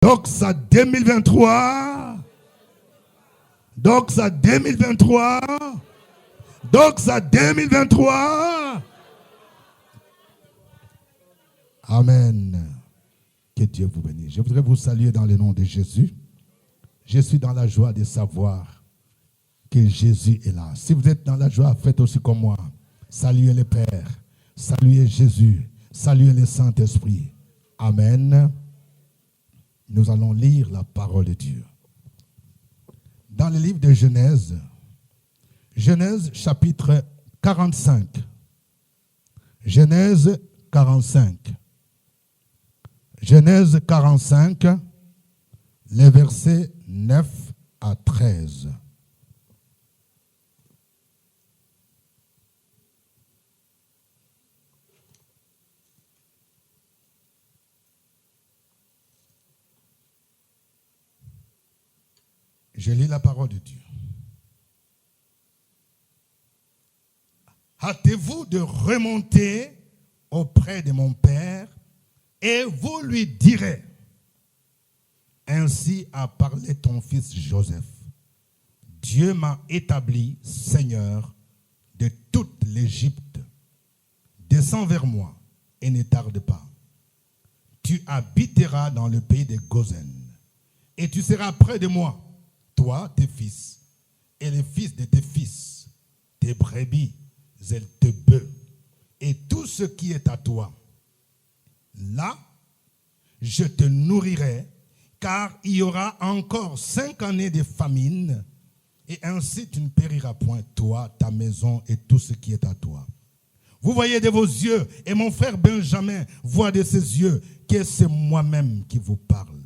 Doxa 2023. Doxa 2023. Doxa 2023. Amen. Que Dieu vous bénisse. Je voudrais vous saluer dans le nom de Jésus. Je suis dans la joie de savoir que Jésus est là. Si vous êtes dans la joie, faites aussi comme moi. Saluez le Père. Saluez Jésus. Saluez le Saint-Esprit. Amen. Nous allons lire la parole de Dieu. Dans le livre de Genèse, Genèse chapitre 45. Genèse 45. Genèse 45, les versets 9 à 13. Je lis la parole de Dieu. Hâtez-vous de remonter auprès de mon Père et vous lui direz, ainsi a parlé ton fils Joseph. Dieu m'a établi Seigneur de toute l'Égypte. Descends vers moi et ne tarde pas. Tu habiteras dans le pays de Gozen et tu seras près de moi. Toi, tes fils, et les fils de tes fils, tes brebis, et tes bœufs, et tout ce qui est à toi. Là, je te nourrirai, car il y aura encore 5 années de famine, et ainsi tu ne périras point, toi, ta maison, et tout ce qui est à toi. Vous voyez de vos yeux, et mon frère Benjamin voit de ses yeux, que c'est moi-même qui vous parle.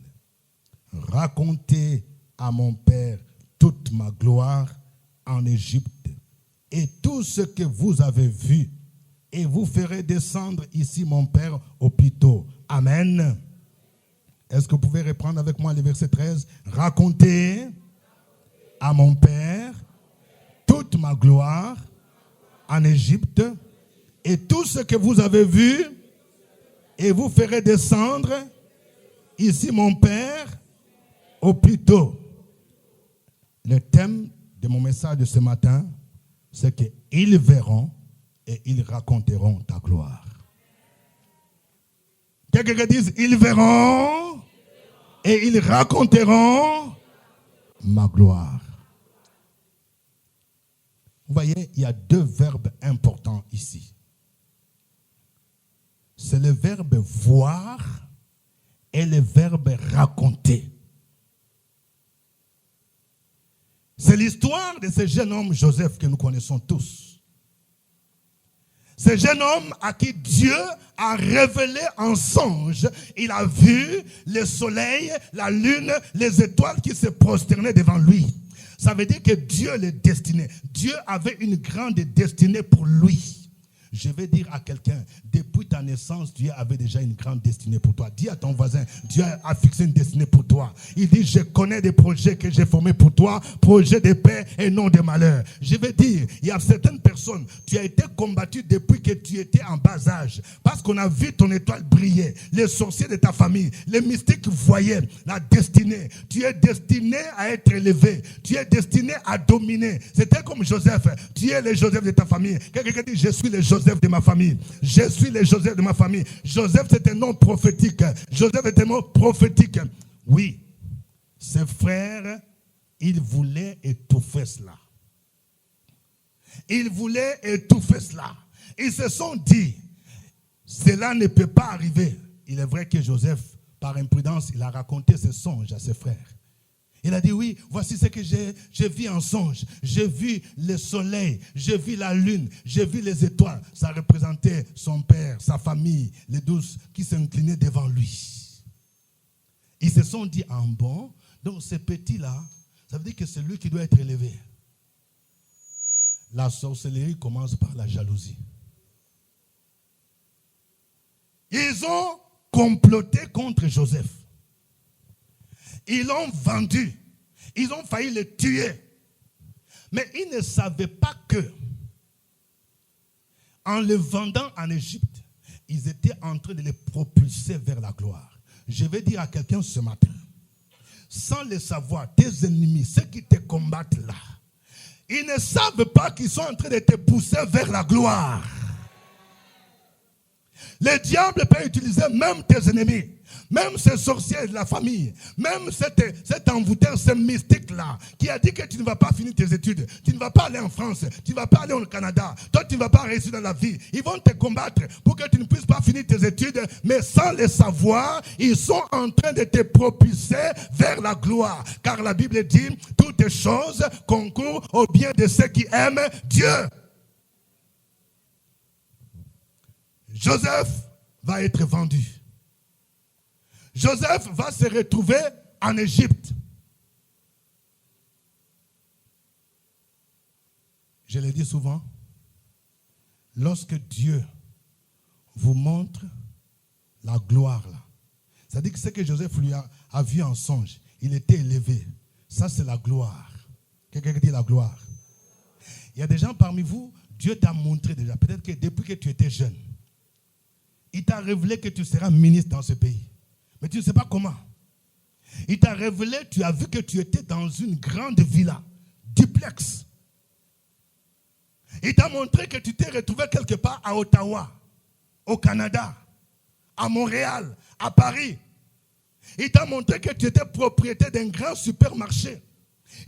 Racontez à mon Père toute ma gloire en Égypte et tout ce que vous avez vu, et vous ferez descendre ici mon Père au plus tôt. Amen. Est-ce que vous pouvez reprendre avec moi le verset 13? Racontez à mon Père toute ma gloire en Égypte et tout ce que vous avez vu, et vous ferez descendre ici mon Père au plus tôt. Le thème de mon message de ce matin, c'est qu'ils verront et ils raconteront ta gloire. Quelqu'un qui dit, ils verront et ils raconteront ma gloire. Vous voyez, il y a 2 verbes importants ici. C'est le verbe voir et le verbe raconter. C'est l'histoire de ce jeune homme Joseph que nous connaissons tous. Ce jeune homme à qui Dieu a révélé en songe. Il a vu le soleil, la lune, les étoiles qui se prosternaient devant lui. Ça veut dire que Dieu le destinait. Dieu avait une grande destinée pour lui. Je vais dire à quelqu'un, depuis ta naissance, Dieu avait déjà une grande destinée pour toi. Dis à ton voisin, Dieu a fixé une destinée pour toi. Il dit, je connais des projets que j'ai formés pour toi, projets de paix et non de malheur. Je vais dire, il y a certaines personnes, tu as été combattu depuis que tu étais en bas âge, parce qu'on a vu ton étoile briller. Les sorciers de ta famille, les mystiques voyaient la destinée. Tu es destiné à être élevé. Tu es destiné à dominer. C'était comme Joseph. Tu es le Joseph de ta famille. Quelqu'un dit, je suis le Joseph de ma famille. Je suis le Joseph de ma famille. Joseph, c'est un nom prophétique. Joseph est un nom prophétique. Oui, ses frères, ils voulaient étouffer cela. Ils voulaient étouffer cela. Ils se sont dit, cela ne peut pas arriver. Il est vrai que Joseph, par imprudence, il a raconté ses songes à ses frères. Il a dit, oui, voici ce que j'ai vu en songe. J'ai vu le soleil, j'ai vu la lune, j'ai vu les étoiles. Ça représentait son père, sa famille, les 12 qui s'inclinaient devant lui. Ils se sont dit, en bon, donc ce petit-là, ça veut dire que c'est lui qui doit être élevé. La sorcellerie commence par la jalousie. Ils ont comploté contre Joseph. Ils l'ont vendu. Ils ont failli le tuer. Mais ils ne savaient pas que, en le vendant en Égypte, ils étaient en train de les propulser vers la gloire. Je vais dire à quelqu'un ce matin, sans le savoir, tes ennemis, ceux qui te combattent là, ils ne savent pas qu'ils sont en train de te pousser vers la gloire. Le diable peut utiliser même tes ennemis, même ces sorciers de la famille, même cet envoûteur, ce mystique-là, qui a dit que tu ne vas pas finir tes études, tu ne vas pas aller en France, tu ne vas pas aller au Canada, toi tu ne vas pas réussir dans la vie. Ils vont te combattre pour que tu ne puisses pas finir tes études, mais sans le savoir, ils sont en train de te propulser vers la gloire. Car la Bible dit, toutes choses concourent au bien de ceux qui aiment Dieu. Joseph va être vendu. Joseph va se retrouver en Égypte. Je le dis souvent, lorsque Dieu vous montre la gloire là, c'est-à-dire que ce que Joseph lui a vu en songe, il était élevé. Ça c'est la gloire. Quelqu'un dit la gloire. Il y a des gens parmi vous, Dieu t'a montré déjà, peut-être que depuis que tu étais jeune, il t'a révélé que tu seras ministre dans ce pays. Mais tu ne sais pas comment. Il t'a révélé, tu as vu que tu étais dans une grande villa, duplex. Il t'a montré que tu t'es retrouvé quelque part à Ottawa, au Canada, à Montréal, à Paris. Il t'a montré que tu étais propriétaire d'un grand supermarché.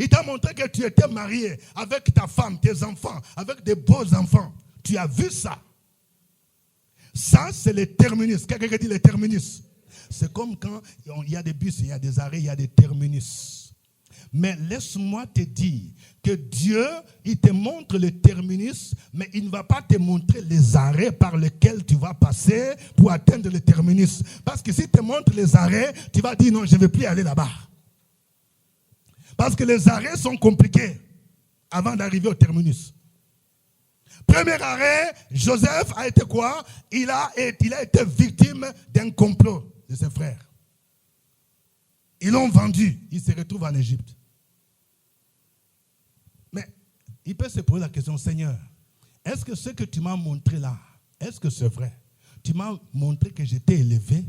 Il t'a montré que tu étais marié avec ta femme, tes enfants, avec des beaux enfants. Tu as vu ça. Ça, c'est les terminus. Quelqu'un dit les terminus. C'est comme quand il y a des bus, il y a des arrêts, il y a des terminus. Mais laisse-moi te dire que Dieu, il te montre le terminus, mais il ne va pas te montrer les arrêts par lesquels tu vas passer pour atteindre le terminus. Parce que s'il te montre les arrêts, tu vas dire non, je ne vais plus aller là-bas. Parce que les arrêts sont compliqués avant d'arriver au terminus. Premier arrêt, Joseph a été quoi? Il a été victime d'un complot de ses frères. Ils l'ont vendu. Il se retrouve en Égypte. Mais il peut se poser la question, Seigneur, est-ce que ce que tu m'as montré là, est-ce que c'est vrai? Tu m'as montré que j'étais élevé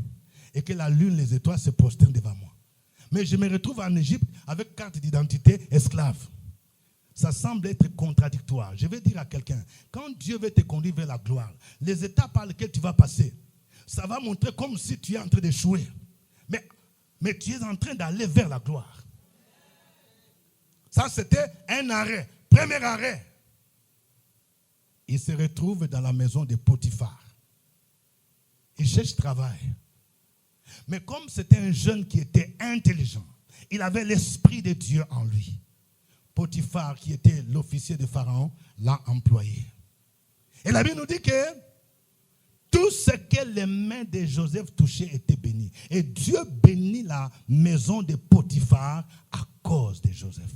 et que la lune, les étoiles se prosternent devant moi. Mais je me retrouve en Égypte avec carte d'identité esclave. Ça semble être contradictoire. Je vais dire à quelqu'un, quand Dieu veut te conduire vers la gloire, les étapes par lesquelles tu vas passer, ça va montrer comme si tu es en train d'échouer. Mais tu es en train d'aller vers la gloire. Ça, c'était un arrêt. Premier arrêt. Il se retrouve dans la maison de Potiphar. Il cherche travail. Mais comme c'était un jeune qui était intelligent, il avait l'esprit de Dieu en lui. Potiphar, qui était l'officier de Pharaon, l'a employé. Et la Bible nous dit que tout ce que les mains de Joseph touchaient était béni. Et Dieu bénit la maison de Potiphar à cause de Joseph.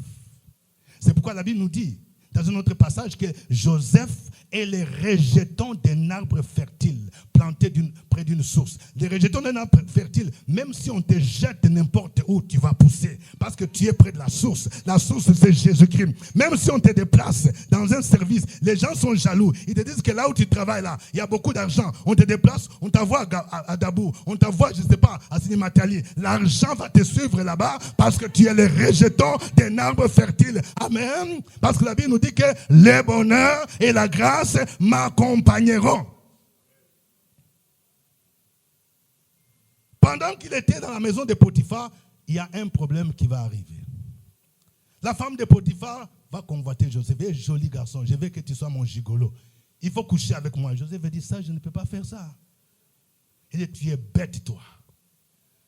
C'est pourquoi la Bible nous dit, dans un autre passage, que Joseph est le rejeton d'un arbre fertile planté près d'une source. Les rejetons d'un arbre fertile, même si on te jette n'importe où, tu vas pousser. Parce que tu es près de la source. La source, c'est Jésus-Christ. Même si on te déplace dans un service, les gens sont jaloux. Ils te disent que là où tu travailles, là, il y a beaucoup d'argent. On te déplace, on t'envoie à Dabou, on t'envoie, je ne sais pas, à Sinimatali. L'argent va te suivre là-bas parce que tu es le rejeton d'un arbre fertile. Amen. Parce que la Bible nous dit que le bonheur et la grâce m'accompagneront. Pendant qu'il était dans la maison de Potiphar, il y a un problème qui va arriver. La femme de Potiphar va convoiter Joseph. Eh, joli garçon, je veux que tu sois mon gigolo. Il faut coucher avec moi. Joseph va dire ça, je ne peux pas faire ça. Il dit, tu es bête toi.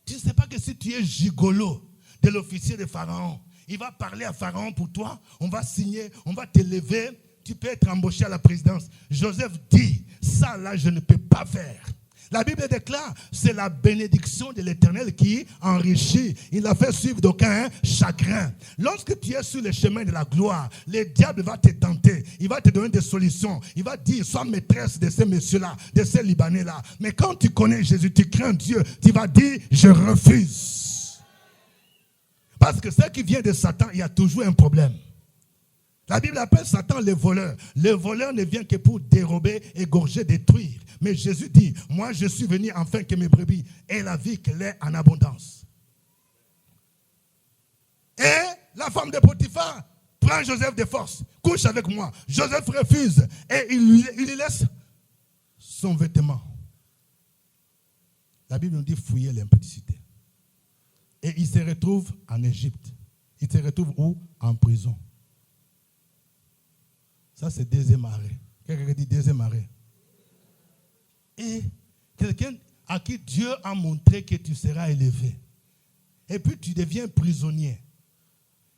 Tu ne sais pas que si tu es gigolo de l'officier de Pharaon, il va parler à Pharaon pour toi, on va signer, on va t'élever, tu peux être embauché à la présidence. Joseph dit, ça là je ne peux pas faire. La Bible déclare, c'est la bénédiction de l'Éternel qui enrichit. Il a fait suivre d'aucun chagrin. Lorsque tu es sur le chemin de la gloire, le diable va te tenter. Il va te donner des solutions. Il va dire, sois maîtresse de ces messieurs-là, de ces Libanais-là. Mais quand tu connais Jésus, tu crains Dieu, tu vas dire, je refuse. Parce que ce qui vient de Satan, il y a toujours un problème. La Bible appelle Satan le voleur. Le voleur ne vient que pour dérober, égorger, détruire. Mais Jésus dit, moi je suis venu afin que mes brebis aient la vie qu'elle est en abondance. Et la femme de Potiphar prend Joseph de force, couche avec moi. Joseph refuse et il lui laisse son vêtement. La Bible nous dit fouiller l'impudicité. Et il se retrouve en Égypte. Il se retrouve où? En prison. Ça, c'est deuxième arrêt. Quelqu'un dit deuxième arrêt. Et quelqu'un à qui Dieu a montré que tu seras élevé. Et puis tu deviens prisonnier.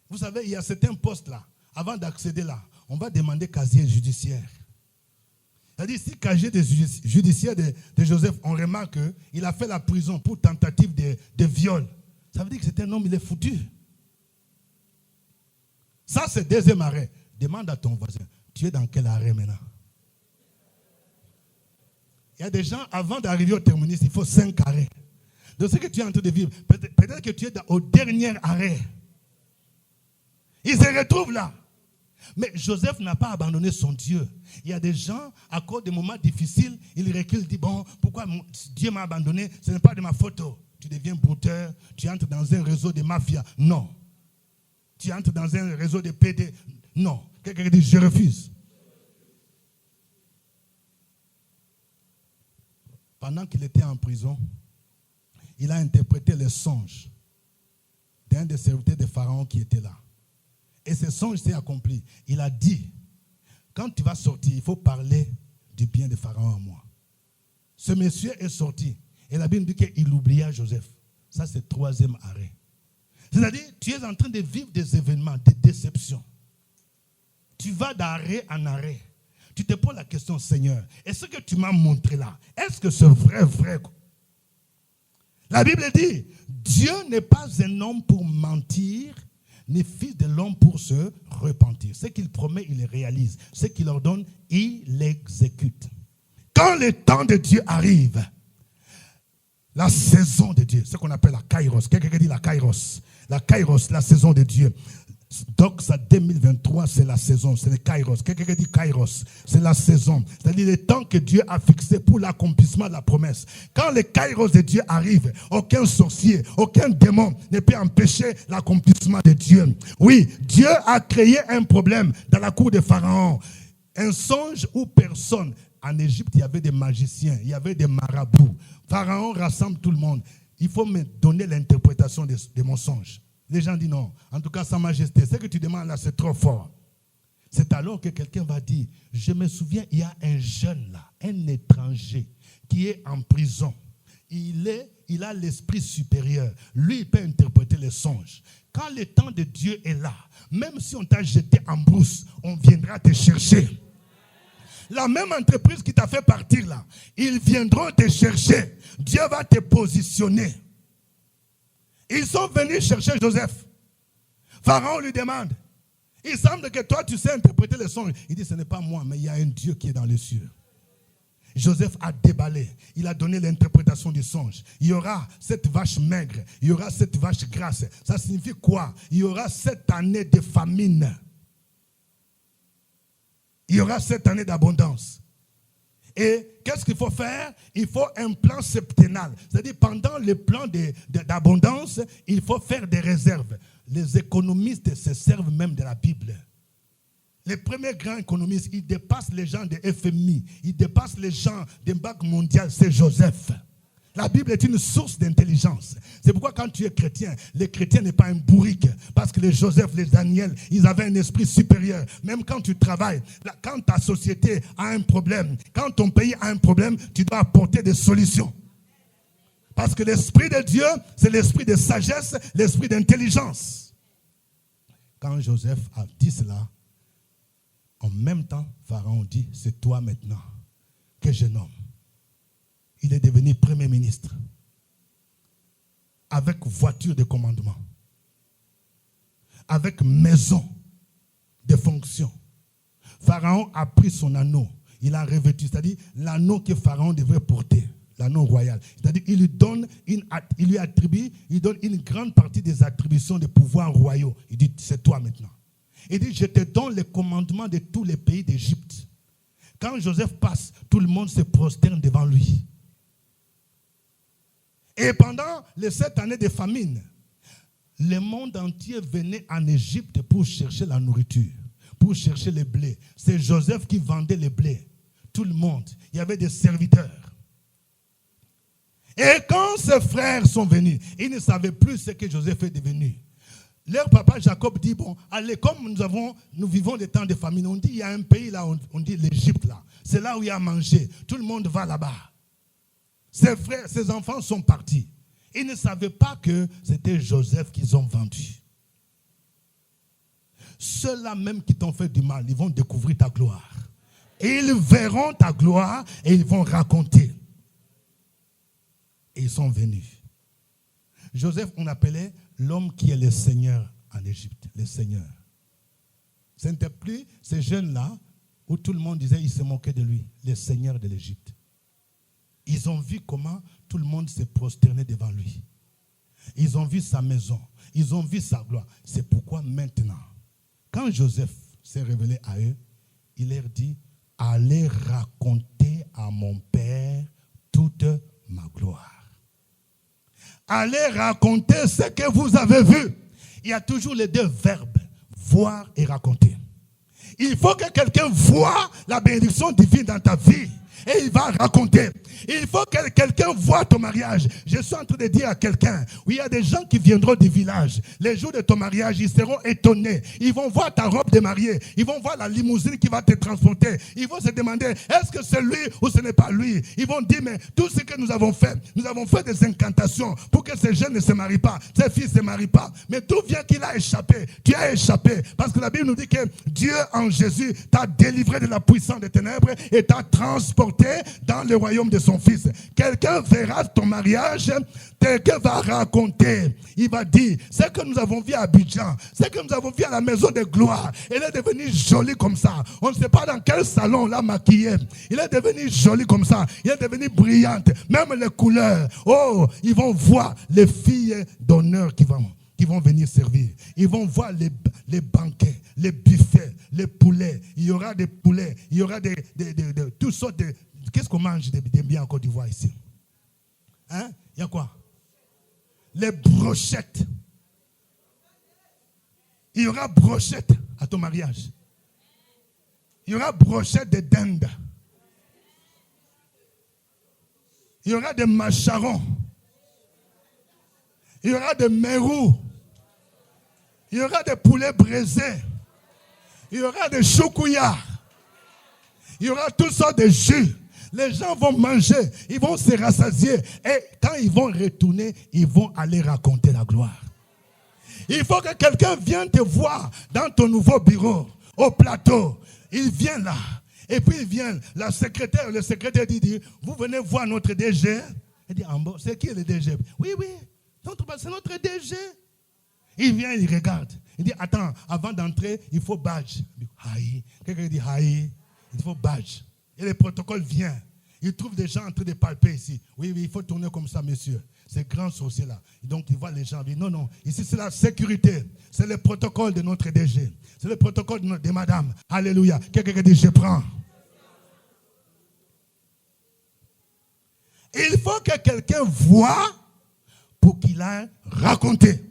Vous savez, il y a certains postes là. Avant d'accéder là, on va demander casier judiciaire. C'est-à-dire, si casier judiciaire de Joseph, on remarque qu'il a fait la prison pour tentative de viol. Ça veut dire que c'est un homme, il est foutu. Ça, c'est deuxième arrêt. Demande à ton voisin, tu es dans quel arrêt maintenant? Il y a des gens, avant d'arriver au terminus, il faut 5 arrêts. Donc, ce que tu es en train de vivre, peut-être que tu es au dernier arrêt. Il se retrouve là. Mais Joseph n'a pas abandonné son Dieu. Il y a des gens, à cause des moments difficiles, ils reculent, ils disent, bon, pourquoi Dieu m'a abandonné? Ce n'est pas de ma faute. Tu deviens brouteur, tu entres dans un réseau de mafia. Non. Tu entres dans un réseau de PD. Non. Quelqu'un dit, je refuse. Pendant qu'il était en prison, il a interprété les songes d'un des serviteurs de Pharaon qui était là. Et ce songe s'est accompli. Il a dit, quand tu vas sortir, il faut parler du bien de Pharaon à moi. Ce monsieur est sorti. Et la Bible dit qu'il oublia Joseph. Ça, c'est troisième arrêt. C'est-à-dire, tu es en train de vivre des événements, des déceptions. Tu vas d'arrêt en arrêt. Tu te poses la question, Seigneur, est-ce que tu m'as montré là? Est-ce que c'est vrai? La Bible dit, Dieu n'est pas un homme pour mentir, ni fils de l'homme pour se repentir. Ce qu'il promet, il le réalise. Ce qu'il ordonne, il l'exécute. Quand le temps de Dieu arrive, la saison de Dieu, ce qu'on appelle la Kairos. Quelqu'un dit la Kairos. La Kairos, la saison de Dieu. Donc, ça 2023, c'est la saison, c'est le Kairos. Quelqu'un dit Kairos, c'est la saison. C'est-à-dire le temps que Dieu a fixé pour l'accomplissement de la promesse. Quand le Kairos de Dieu arrive, aucun sorcier, aucun démon ne peut empêcher l'accomplissement de Dieu. Oui, Dieu a créé un problème dans la cour de Pharaon. Un songe où personne. En Égypte, il y avait des magiciens, il y avait des marabouts. Pharaon rassemble tout le monde. Il faut me donner l'interprétation de mon songe. Les gens disent non. En tout cas, Sa Majesté, ce que tu demandes là, c'est trop fort. C'est alors que quelqu'un va dire, je me souviens, il y a un jeune là, un étranger, qui est en prison. Il a l'esprit supérieur. Lui, il peut interpréter les songes. Quand le temps de Dieu est là, même si on t'a jeté en brousse, on viendra te chercher. La même entreprise qui t'a fait partir là, ils viendront te chercher. Dieu va te positionner. Ils sont venus chercher Joseph. Pharaon lui demande, il semble que toi tu sais interpréter les songes. Il dit, ce n'est pas moi, mais il y a un Dieu qui est dans les cieux. Joseph a déballé. Il a donné l'interprétation du songe. Il y aura cette vache maigre. Il y aura cette vache grasse. Ça signifie quoi? Il y aura 7 années de famine. Il y aura 7 années d'abondance. Et qu'est-ce qu'il faut faire? Il faut un plan septennal. C'est-à-dire, pendant le plan d'abondance, il faut faire des réserves. Les économistes se servent même de la Bible. Les premiers grands économistes, ils dépassent les gens de FMI, ils dépassent les gens des banques mondiales, c'est Joseph. La Bible est une source d'intelligence. C'est pourquoi quand tu es chrétien, le chrétien n'est pas un bourrique. Parce que les Joseph, les Daniel, ils avaient un esprit supérieur. Même quand tu travailles, quand ta société a un problème, quand ton pays a un problème, tu dois apporter des solutions. Parce que l'esprit de Dieu, c'est l'esprit de sagesse, l'esprit d'intelligence. Quand Joseph a dit cela, en même temps, Pharaon dit, c'est toi maintenant que je nomme. Il est devenu premier ministre avec voiture de commandement, avec maison de fonction. Pharaon a pris son anneau, il a revêtu, c'est-à-dire l'anneau que Pharaon devrait porter, l'anneau royal. C'est-à-dire qu'il lui attribue, il donne une grande partie des attributions des pouvoirs royaux. Il dit, c'est toi maintenant. Il dit, je te donne les commandements de tous les pays d'Égypte. Quand Joseph passe, tout le monde se prosterne devant lui. Et pendant les 7 années de famine, le monde entier venait en Égypte pour chercher la nourriture, pour chercher le blé. C'est Joseph qui vendait le blé. Tout le monde. Il y avait des serviteurs. Et quand ses frères sont venus, ils ne savaient plus ce que Joseph est devenu. Leur papa Jacob dit, bon, allez, comme nous vivons des temps de famine, on dit, il y a un pays là, on dit l'Égypte là. C'est là où il y a à manger. Tout le monde va là-bas. Ses frères, ses enfants sont partis. Ils ne savaient pas que c'était Joseph qu'ils ont vendu. Ceux-là même qui t'ont fait du mal, ils vont découvrir ta gloire. Et ils verront ta gloire et ils vont raconter. Et ils sont venus. Joseph, on appelait l'homme qui est le Seigneur en Égypte. Le Seigneur. Ce n'était plus ces jeunes-là où tout le monde disait, ils se moquaient de lui. Le Seigneur de l'Égypte. Ils ont vu comment tout le monde s'est prosterné devant lui. Ils ont vu sa maison. Ils ont vu sa gloire. C'est pourquoi maintenant, quand Joseph s'est révélé à eux, il leur dit, allez raconter à mon Père toute ma gloire. Allez raconter ce que vous avez vu. Il y a toujours les 2 verbes, voir et raconter. Il faut que quelqu'un voie la bénédiction divine dans ta vie. Et il va raconter. Il faut que quelqu'un voie ton mariage. Je suis en train de dire à quelqu'un, oui, il y a des gens qui viendront du village. Les jours de ton mariage, ils seront étonnés. Ils vont voir ta robe de mariée. Ils vont voir la limousine qui va te transporter. Ils vont se demander, est-ce que c'est lui ou ce n'est pas lui? Ils vont dire, mais tout ce que nous avons fait des incantations pour que ces jeunes ne se marient pas, ces filles ne se marient pas. Mais d'où vient qu'il a échappé? Tu as échappé. Parce que la Bible nous dit que Dieu en Jésus t'a délivré de la puissance des ténèbres et t'a transporté dans le royaume de son fils. Quelqu'un verra ton mariage, quelqu'un va raconter, il va dire, ce que nous avons vu à Abidjan, ce que nous avons vu à la maison de gloire, elle est devenue jolie comme ça. On ne sait pas dans quel salon on l'a maquillée. Il est devenu joli comme ça. Il est devenu brillante. Même les couleurs. Oh, ils vont voir les filles d'honneur qui vont venir servir. Ils vont voir les banquets, les buffets, les poulets. Il y aura des poulets, il y aura de toutes sortes de... Qu'est-ce qu'on mange de bien en Côte d'Ivoire ici? Hein? Il y a quoi? Les brochettes. Il y aura brochettes à ton mariage. Il y aura brochettes de dinde. Il y aura des macharons. Il y aura des mérous. Il y aura des poulets braisés. Il y aura des choukouillards. Il y aura toutes sortes de jus. Les gens vont manger, ils vont se rassasier. Et quand ils vont retourner, ils vont aller raconter la gloire. Il faut que quelqu'un vienne te voir dans ton nouveau bureau, au plateau. Il vient là. Et puis il vient, le secrétaire dit, vous venez voir notre DG. Il dit, c'est qui le DG? Oui, c'est notre DG. Il vient, il regarde. Il dit, attends, avant d'entrer, il faut badge. Haï. Quelqu'un dit, haï. Il faut badge. Et le protocole vient. Il trouve des gens en train de palper ici. Oui, il faut tourner comme ça, monsieur. C'est grand sorcier là. Donc, il voit les gens. Il dit, non. Ici, c'est la sécurité. C'est le protocole de notre DG. C'est le protocole de madame. Alléluia. Quelqu'un dit, je prends. Il faut que quelqu'un voie pour qu'il aille raconter.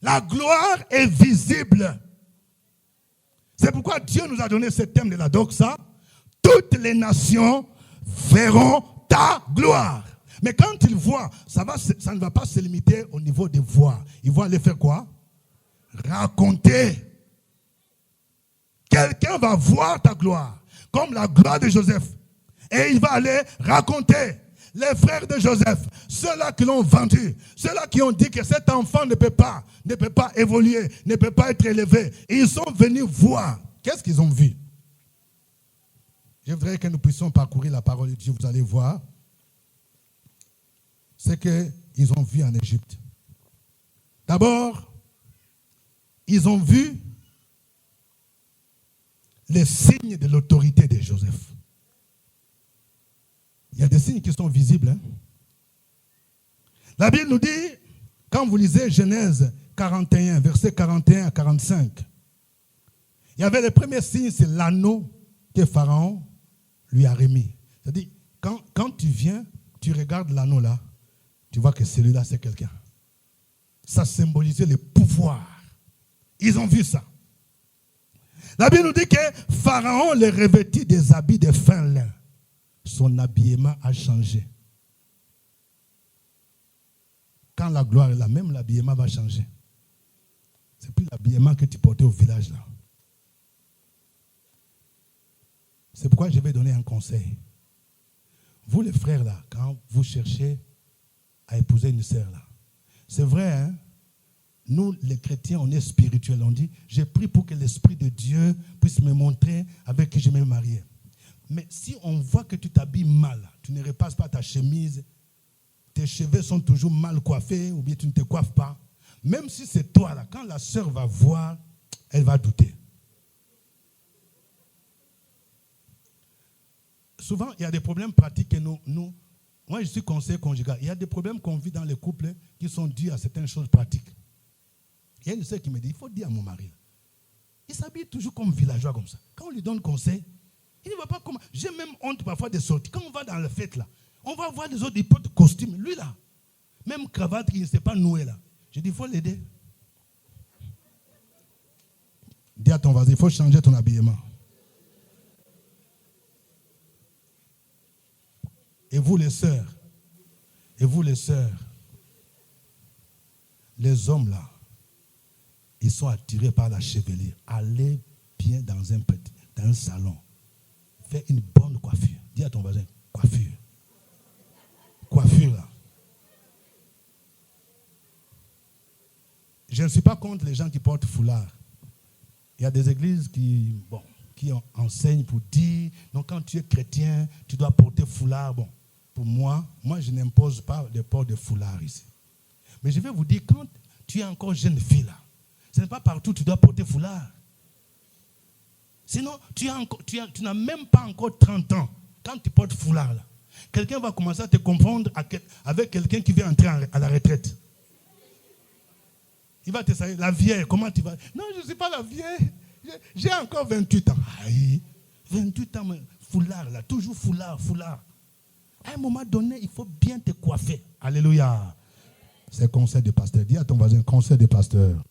La gloire est visible. C'est pourquoi Dieu nous a donné ce thème de la doxa. Toutes les nations verront ta gloire. Mais quand ils voient, ça ne va pas se limiter au niveau des voix. Ils vont aller faire quoi? Raconter. Quelqu'un va voir ta gloire, comme la gloire de Joseph. Et il va aller raconter. Les frères de Joseph, ceux-là qui l'ont vendu, ceux-là qui ont dit que cet enfant ne peut pas évoluer, ne peut pas être élevé. Ils sont venus voir. Qu'est-ce qu'ils ont vu? Je voudrais que nous puissions parcourir la parole de Dieu. Vous allez voir ce qu'ils ont vu en Égypte. D'abord, ils ont vu les signes de l'autorité de Joseph. Il y a des signes qui sont visibles. La Bible nous dit, quand vous lisez Genèse 41, versets 41 à 45. Il y avait le premier signe, c'est l'anneau que Pharaon lui a remis. C'est-à-dire, quand tu viens, tu regardes l'anneau là, tu vois que celui-là, c'est quelqu'un. Ça symbolisait le pouvoir. Ils ont vu ça. La Bible nous dit que Pharaon les revêtit des habits de fin lin. Son habillement a changé. Quand la gloire est là, même l'habillement va changer. C'est plus l'habillement que tu portais au village là. C'est pourquoi je vais donner un conseil. Vous les frères là, quand vous cherchez à épouser une sœur là, c'est vrai, hein? Nous les chrétiens, on est spirituels. On dit, j'ai prié pour que l'Esprit de Dieu puisse me montrer avec qui je vais me marier. Mais si on voit que tu t'habilles mal, tu ne repasses pas ta chemise, tes cheveux sont toujours mal coiffés, ou bien tu ne te coiffes pas, même si c'est toi là, quand la sœur va voir, elle va douter. Souvent, il y a des problèmes pratiques que nous, moi je suis conseiller conjugal, il y a des problèmes qu'on vit dans les couples qui sont dus à certaines choses pratiques. Il y a une sœur qui me dit, il faut dire à mon mari, il s'habille toujours comme villageois comme ça. Quand on lui donne conseil, il ne va pas comme... J'ai même honte parfois de sortir. Quand on va dans la fête là, on va voir les autres, ils portent costume. Lui là, même cravate qui ne s'est pas nouée là. Je dis, il faut l'aider. Dis à ton voisin, il faut changer ton habillement. Et vous les sœurs, les hommes là, ils sont attirés par la chevelure. Allez bien dans un salon. Fais une bonne coiffure. Dis à ton voisin, coiffure. Coiffure là. Je ne suis pas contre les gens qui portent foulard. Il y a des églises qui enseignent pour dire, donc quand tu es chrétien, tu dois porter foulard. Bon, pour moi je n'impose pas le port de foulard ici. Mais je vais vous dire, quand tu es encore jeune fille là, ce n'est pas partout que tu dois porter foulard. Sinon, tu n'as même pas encore 30 ans. Quand tu portes foulard, là, quelqu'un va commencer à te confondre avec quelqu'un qui veut entrer à la retraite. Il va te saluer, la vieille, comment tu vas? Non, je ne suis pas la vieille. J'ai encore 28 ans. Aïe, 28 ans, mais foulard, là, toujours foulard. À un moment donné, il faut bien te coiffer. Alléluia. C'est conseil de pasteur. Dis à ton voisin, conseil de pasteur.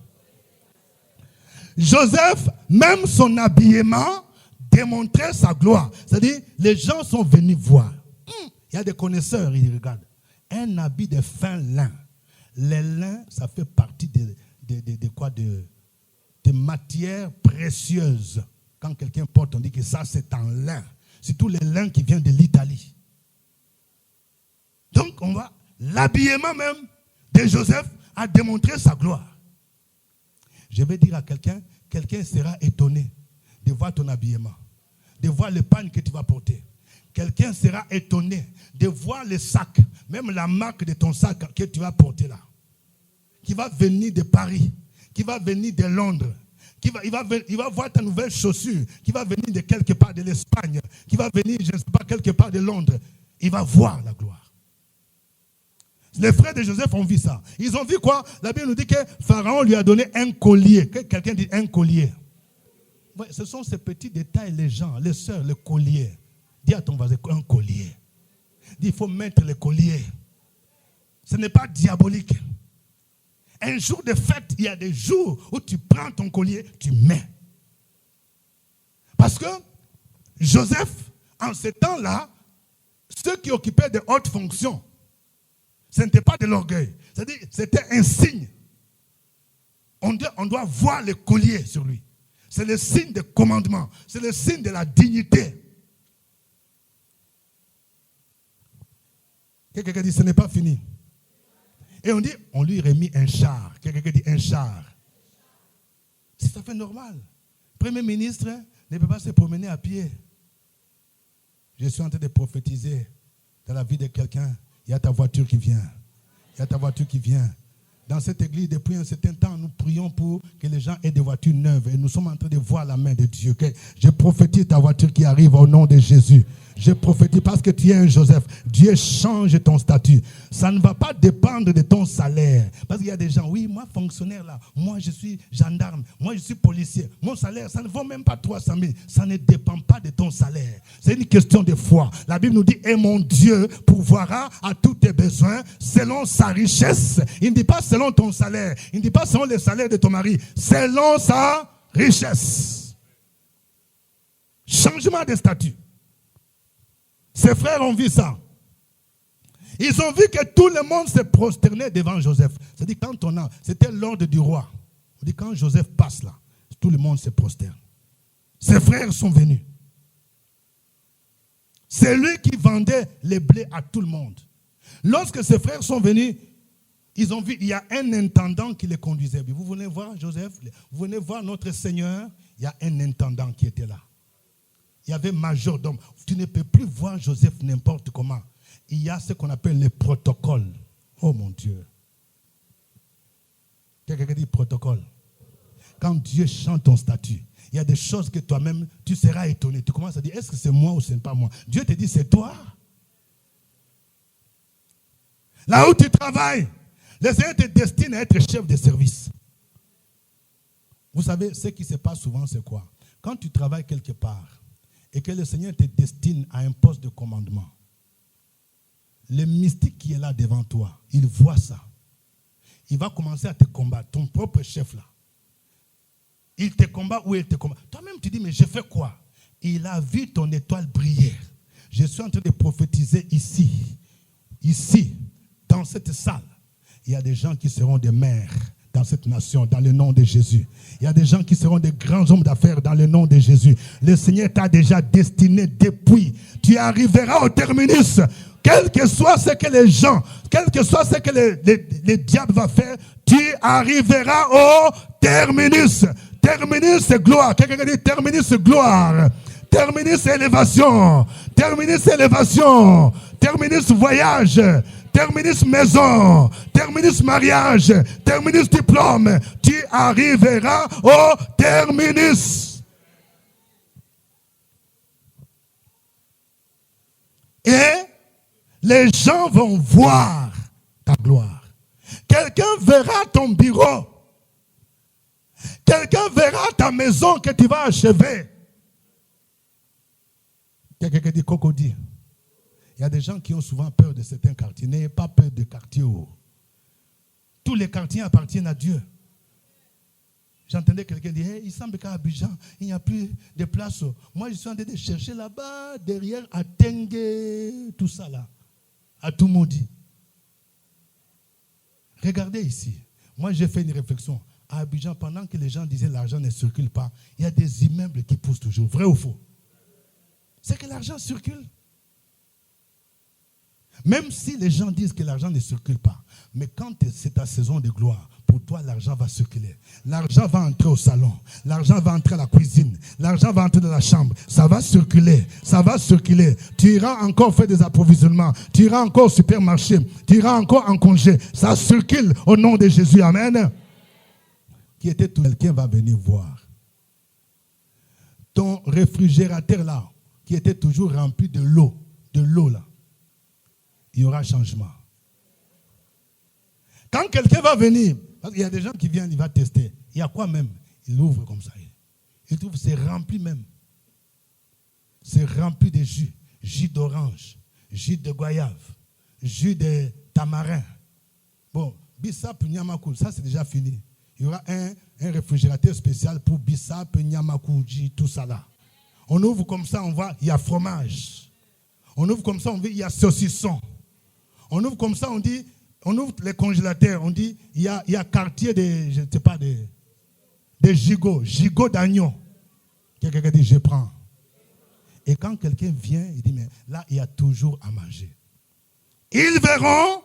Joseph, même son habillement, démontrait sa gloire. C'est-à-dire, les gens sont venus voir. Il y a des connaisseurs, ils regardent. Un habit de fin lin. Les lins, ça fait partie de matières précieuses. Quand quelqu'un porte, on dit que ça, c'est en lin. Surtout les lins qui viennent de l'Italie. Donc, l'habillement même de Joseph a démontré sa gloire. Je vais dire à quelqu'un sera étonné de voir ton habillement, de voir le pagne que tu vas porter. Quelqu'un sera étonné de voir le sac, même la marque de ton sac que tu vas porter là, qui va venir de Paris, qui va venir de Londres, il va voir ta nouvelle chaussure, qui va venir de quelque part de l'Espagne, qui va venir, je ne sais pas, quelque part de Londres. Il va voir la gloire. Les frères de Joseph ont vu ça. Ils ont vu quoi? La Bible nous dit que Pharaon lui a donné un collier. Quelqu'un dit un collier. Ouais, ce sont ces petits détails, les gens, les sœurs, le collier. Dis à ton voisin, un collier. Dis, il faut mettre le collier. Ce n'est pas diabolique. Un jour de fête, il y a des jours où tu prends ton collier, tu mets. Parce que Joseph, en ce temps-là, ceux qui occupaient de hautes fonctions, ce n'était pas de l'orgueil. C'est-à-dire, c'était un signe. On doit voir le collier sur lui. C'est le signe de commandement. C'est le signe de la dignité. Quelqu'un dit, ce n'est pas fini. Et on dit, on lui remet un char. Quelqu'un dit, un char. C'est tout à fait normal. Premier ministre ne peut pas se promener à pied. Je suis en train de prophétiser dans la vie de quelqu'un. Il y a ta voiture qui vient. Il y a ta voiture qui vient. Dans cette église, depuis un certain temps, nous prions pour que les gens aient des voitures neuves. Et nous sommes en train de voir la main de Dieu. Je prophétise ta voiture qui arrive au nom de Jésus. Je prophétise parce que tu es un Joseph. Dieu change ton statut. Ça ne va pas dépendre de ton salaire. Parce qu'il y a des gens, oui, moi fonctionnaire là, moi je suis gendarme, moi je suis policier. Mon salaire, ça ne vaut même pas 300 000. Ça ne dépend pas de ton salaire. C'est une question de foi. La Bible nous dit, et mon Dieu pourvoira à tous tes besoins selon sa richesse. Il ne dit pas selon ton salaire. Il ne dit pas selon le salaire de ton mari. Selon sa richesse. Changement de statut. Ses frères ont vu ça. Ils ont vu que tout le monde s'est prosterné devant Joseph. C'est-à-dire c'était l'ordre du roi. C'est-à-dire quand Joseph passe là, tout le monde se prosterne. Ses frères sont venus. C'est lui qui vendait les blés à tout le monde. Lorsque ses frères sont venus, ils ont vu, il y a un intendant qui les conduisait. Vous venez voir Joseph, vous venez voir notre Seigneur, il y a un intendant qui était là. Il y avait majordome. Tu ne peux plus voir Joseph n'importe comment. Il y a ce qu'on appelle les protocoles. Oh mon Dieu. Quelqu'un dit protocole. Quand Dieu change ton statut, il y a des choses que toi-même, tu seras étonné. Tu commences à dire, est-ce que c'est moi ou ce n'est pas moi? Dieu te dit, c'est toi. Là où tu travailles, le Seigneur te destine à être chef de service. Vous savez, ce qui se passe souvent, c'est quoi? Quand tu travailles quelque part, et que le Seigneur te destine à un poste de commandement, le mystique qui est là devant toi, il voit ça. Il va commencer à te combattre, ton propre chef là. Il te combat ou il te combat. Toi-même tu dis, mais je fais quoi? Il a vu ton étoile briller. Je suis en train de prophétiser ici, dans cette salle. Il y a des gens qui seront des maires dans cette nation, dans le nom de Jésus. Il y a des gens qui seront des grands hommes d'affaires dans le nom de Jésus. Le Seigneur t'a déjà destiné depuis. Tu arriveras au terminus. Quel que soit ce que les gens, quel que soit ce que le diable va faire, tu arriveras au terminus. Terminus gloire. Quelqu'un dit terminus gloire. Terminus élévation. Terminus élévation. Terminus voyage. Terminus maison, terminus mariage, terminus diplôme, tu arriveras au terminus. Et les gens vont voir ta gloire. Quelqu'un verra ton bureau. Quelqu'un verra ta maison que tu vas achever. Quelqu'un dit cocody. Il y a des gens qui ont souvent peur de certains quartiers. N'ayez pas peur de quartiers. Tous les quartiers appartiennent à Dieu. J'entendais quelqu'un dire, hey, il semble qu'à Abidjan, il n'y a plus de place. Moi, je suis en train de chercher là-bas, derrière, à Tengue, tout ça là, à Toumoudi. Regardez ici. Moi, j'ai fait une réflexion. À Abidjan, pendant que les gens disaient l'argent ne circule pas, il y a des immeubles qui poussent toujours. Vrai ou faux? C'est que l'argent circule. Même si les gens disent que l'argent ne circule pas, mais quand c'est ta saison de gloire, pour toi, l'argent va circuler. L'argent va entrer au salon, l'argent va entrer à la cuisine, l'argent va entrer dans la chambre. Ça va circuler, ça va circuler. Tu iras encore faire des approvisionnements, tu iras encore au supermarché, tu iras encore en congé. Ça circule au nom de Jésus. Amen. Qui était tout, quelqu'un va venir voir. Ton réfrigérateur là, qui était toujours rempli de l'eau là. Il y aura changement. Quand quelqu'un va venir, parce qu'il y a des gens qui viennent, il va tester. Il y a quoi même? Il ouvre comme ça. Il trouve que c'est rempli même. C'est rempli de jus. Jus d'orange, jus de goyave, jus de tamarin. Bon, Bissap Nyamakou, ça c'est déjà fini. Il y aura un réfrigérateur spécial pour Bissap Nyamakou, tout ça là. On ouvre comme ça, on voit, il y a fromage. On ouvre comme ça, on voit, il y a saucisson. On ouvre comme ça, on dit, on ouvre les congélateurs, on dit, il y a quartier de, je ne sais pas, de gigot d'agneau. Quelqu'un dit, je prends. Et quand quelqu'un vient, il dit, mais là, il y a toujours à manger. Ils verront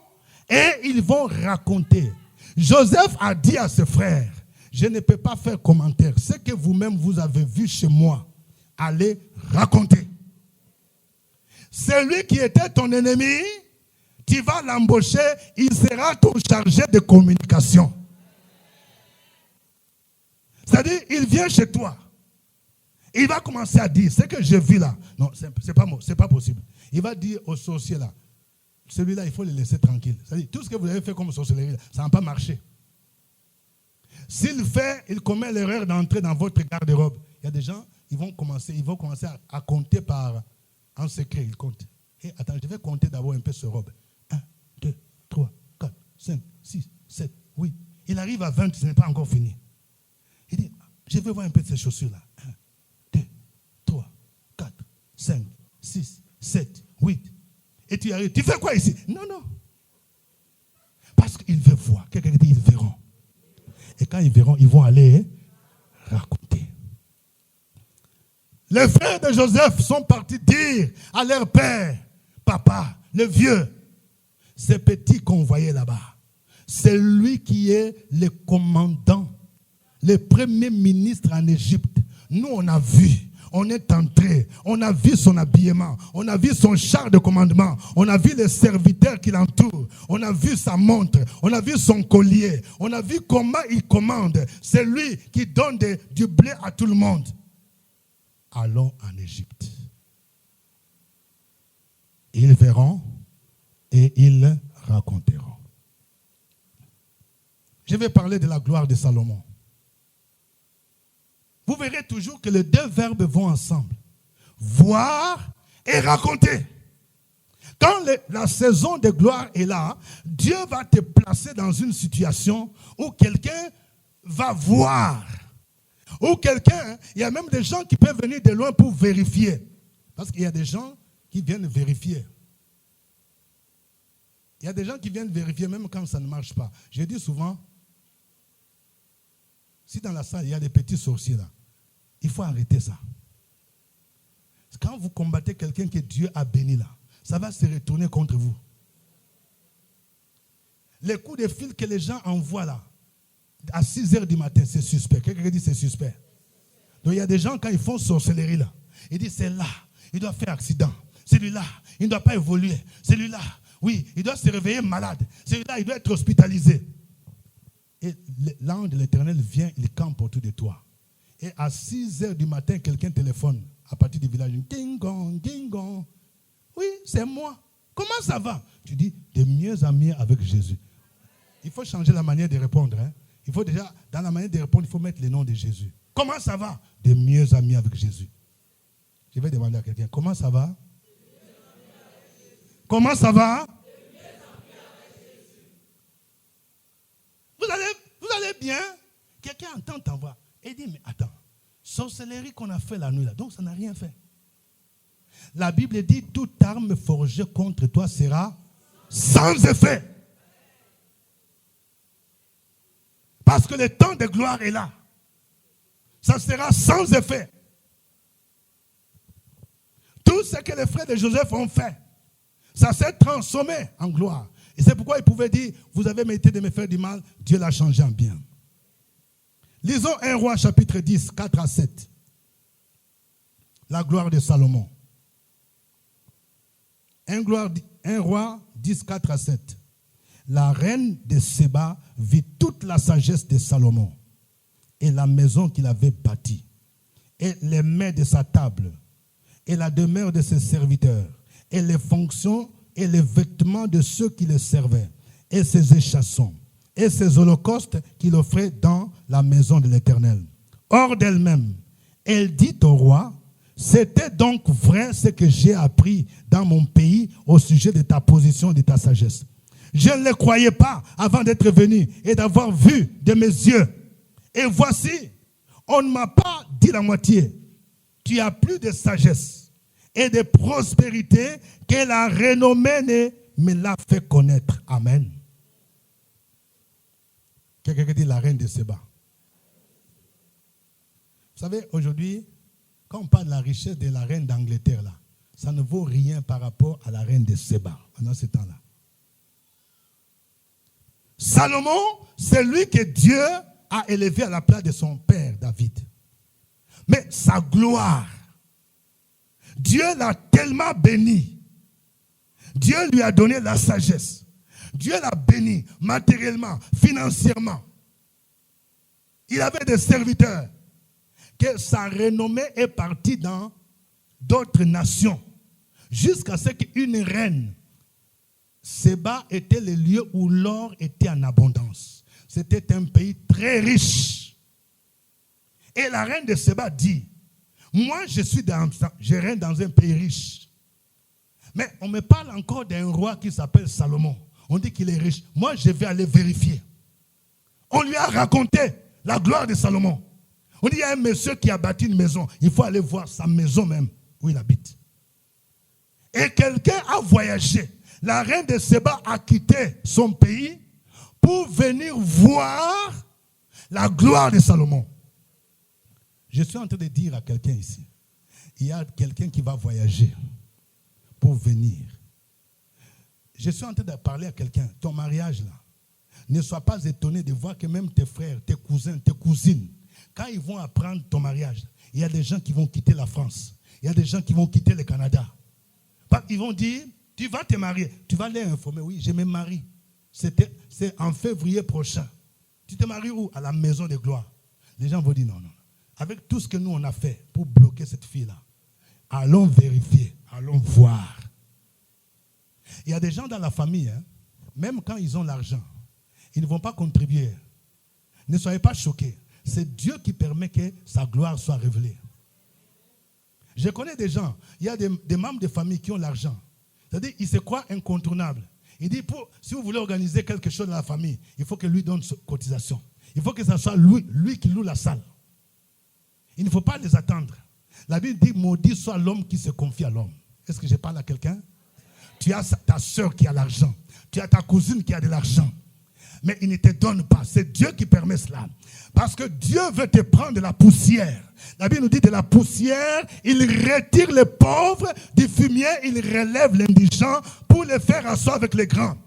et ils vont raconter. Joseph a dit à ses frères, je ne peux pas faire commentaire. Ce que vous-même vous avez vu chez moi, allez raconter. Celui qui était ton ennemi, tu vas l'embaucher, il sera ton chargé de communication. C'est-à-dire, il vient chez toi. Et il va commencer à dire, ce que j'ai vu là, non, c'est pas possible. Il va dire au sorcier là, celui-là, il faut le laisser tranquille. C'est-à-dire, tout ce que vous avez fait comme sorcellerie, ça n'a pas marché. Il commet l'erreur d'entrer dans votre garde-robe. Il y a des gens, ils vont commencer à compter en secret, ils comptent. Et attends, je vais compter d'abord un peu ce robe. 1, 2, 3, 4, 5, 6, 7, 8. Il arrive à 20, ce n'est pas encore fini. Il dit, je vais voir un peu de ces chaussures-là. 1, 2, 3, 4, 5, 6, 7, 8. Et tu arrives, tu fais quoi ici? Non. Parce qu'ils veulent voir. Quelqu'un dit, ils verront. Et quand ils verront, ils vont aller raconter. Les frères de Joseph sont partis dire à leur père, papa, le vieux, ce petit qu'on voyait là-bas, c'est lui qui est le commandant, le premier ministre en Égypte. Nous, on a vu. On est entré, on a vu son habillement, on a vu son char de commandement, on a vu les serviteurs qui l'entourent, on a vu sa montre, on a vu son collier, on a vu comment il commande. C'est lui qui donne du blé à tout le monde. Allons en Égypte. Ils verront et ils raconteront. Je vais parler de la gloire de Salomon. Vous verrez toujours que les deux verbes vont ensemble. Voir et raconter. Quand la saison de gloire est là, Dieu va te placer dans une situation où quelqu'un va voir. Ou quelqu'un, il y a même des gens qui peuvent venir de loin pour vérifier. Parce qu'il y a des gens qui viennent vérifier. Il y a des gens qui viennent vérifier même quand ça ne marche pas. Je dis souvent, si dans la salle il y a des petits sorciers là, il faut arrêter ça. Quand vous combattez quelqu'un que Dieu a béni là, ça va se retourner contre vous. Les coups de fil que les gens envoient là, à 6 h du matin, c'est suspect. Quelqu'un dit c'est suspect. Donc il y a des gens, quand ils font sorcellerie là, ils disent c'est là, il doit faire accident. Celui-là, il ne doit pas évoluer. Celui-là, oui, il doit se réveiller malade. Celui-là, il doit être hospitalisé. Et l'ange de l'Éternel vient, il campe autour de toi. Et à 6 h du matin, quelqu'un téléphone à partir du village. Ding gong, ding gong. Oui, c'est moi. Comment ça va? Tu dis, de mieux en mieux avec Jésus. Il faut changer la manière de répondre. Hein? Il faut déjà, dans la manière de répondre, il faut mettre le nom de Jésus. Comment ça va? De mieux en mieux avec Jésus. Je vais demander à quelqu'un, comment ça va? Comment ça va? Vous allez bien? Quelqu'un entend ta voix. Et dit, mais attends, sorcellerie qu'on a fait la nuit là, donc ça n'a rien fait. La Bible dit, toute arme forgée contre toi sera sans effet. Parce que le temps de gloire est là. Ça sera sans effet. Tout ce que les frères de Joseph ont fait, ça s'est transformé en gloire. Et c'est pourquoi ils pouvaient dire, vous avez mérité de me faire du mal, Dieu l'a changé en bien. Lisons 1 Roi chapitre 10, 4 à 7. La gloire de Salomon. 1 Roi 10, 4 à 7. La reine de Séba vit toute la sagesse de Salomon et la maison qu'il avait bâtie, et les mets de sa table, et la demeure de ses serviteurs, et les fonctions et les vêtements de ceux qui le servaient, et ses échassons, et ses holocaustes qu'il offrait dans la maison de l'Éternel. Hors d'elle-même, elle dit au roi, c'était donc vrai ce que j'ai appris dans mon pays au sujet de ta position et de ta sagesse. Je ne le croyais pas avant d'être venu et d'avoir vu de mes yeux. Et voici, on ne m'a pas dit la moitié. Tu as plus de sagesse et de prospérité que la renommée me l'a fait connaître. Amen. Quelqu'un dit la reine de Séba. Vous savez, aujourd'hui, quand on parle de la richesse de la reine d'Angleterre, là, ça ne vaut rien par rapport à la reine de Séba pendant ce temps-là. Salomon, c'est lui que Dieu a élevé à la place de son père David. Mais sa gloire, Dieu l'a tellement béni. Dieu lui a donné la sagesse. Dieu l'a béni matériellement, financièrement. Il avait des serviteurs. que sa renommée est partie dans d'autres nations. Jusqu'à ce qu'une reine, Séba était le lieu où l'or était en abondance. C'était un pays très riche. Et la reine de Séba dit, moi je règne dans un pays riche. Mais on me parle encore d'un roi qui s'appelle Salomon. On dit qu'il est riche. Moi je vais aller vérifier. On lui a raconté la gloire de Salomon. On dit il y a un monsieur qui a bâti une maison. Il faut aller voir sa maison même où il habite. Et quelqu'un a voyagé. La reine de Séba a quitté son pays pour venir voir la gloire de Salomon. Je suis en train de dire à quelqu'un ici, il y a quelqu'un qui va voyager pour venir. Je suis en train de parler à quelqu'un, ton mariage là, ne sois pas étonné de voir que même tes frères, tes cousins, tes cousines, quand ils vont apprendre ton mariage, il y a des gens qui vont quitter la France, il y a des gens qui vont quitter le Canada. Ils vont dire, tu vas te marier. Tu vas les informer, oui, je me marie. C'est en février prochain. Tu te maries où? À la maison de gloire. Les gens vont dire, non. Avec tout ce que nous on a fait pour bloquer cette fille-là, allons vérifier, allons voir. Il y a des gens dans la famille, même quand ils ont l'argent, ils ne vont pas contribuer. Ne soyez pas choqués. C'est Dieu qui permet que sa gloire soit révélée. Je connais des gens, il y a des membres de famille qui ont l'argent. C'est-à-dire, ils se croient incontournables. Il dit, si vous voulez organiser quelque chose dans la famille, il faut que lui donne cotisation. Il faut que ce soit lui qui loue la salle. Il ne faut pas les attendre. La Bible dit, maudit soit l'homme qui se confie à l'homme. Est-ce que je parle à quelqu'un? Tu as ta soeur qui a l'argent. Tu as ta cousine qui a de l'argent. Mais il ne te donne pas. C'est Dieu qui permet cela. Parce que Dieu veut te prendre de la poussière. La Bible nous dit de la poussière, il retire les pauvres, du fumier, il relève l'indigent pour les faire asseoir avec les grands.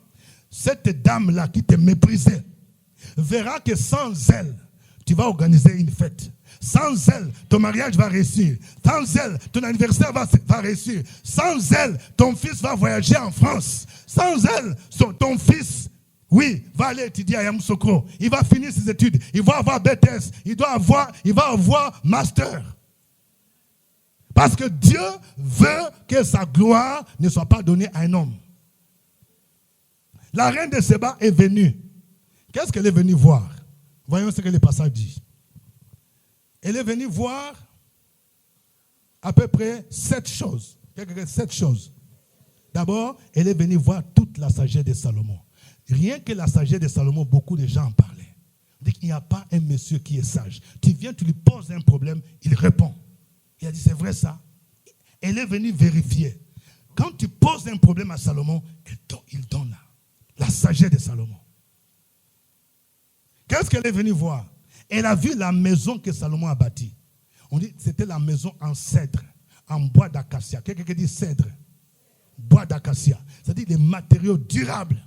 Cette dame-là qui te méprisait verra que sans elle, tu vas organiser une fête. Sans elle, ton mariage va réussir. Sans elle, ton anniversaire va réussir. Sans elle, ton fils va voyager en France. Sans elle, ton fils, oui, va aller étudier à Yamoussoukro. Il va finir ses études. Il va avoir BTS. Il va avoir master. Parce que Dieu veut que sa gloire ne soit pas donnée à un homme. La reine de Séba est venue. Qu'est-ce qu'elle est venue voir? Voyons ce que le passage dit. Elle est venue voir à peu près 7 choses. 7 choses. D'abord, elle est venue voir toute la sagesse de Salomon. Rien que la sagesse de Salomon, beaucoup de gens en parlaient. On dit qu'il n'y a pas un monsieur qui est sage. Tu viens, tu lui poses un problème, il répond. Il a dit, c'est vrai ça? Elle est venue vérifier. Quand tu poses un problème à Salomon, il donne la sagesse de Salomon. Qu'est-ce qu'elle est venue voir? Elle a vu la maison que Salomon a bâtie. On dit que c'était la maison en cèdre, en bois d'acacia. Quelqu'un dit cèdre, bois d'acacia. C'est-à-dire des matériaux durables.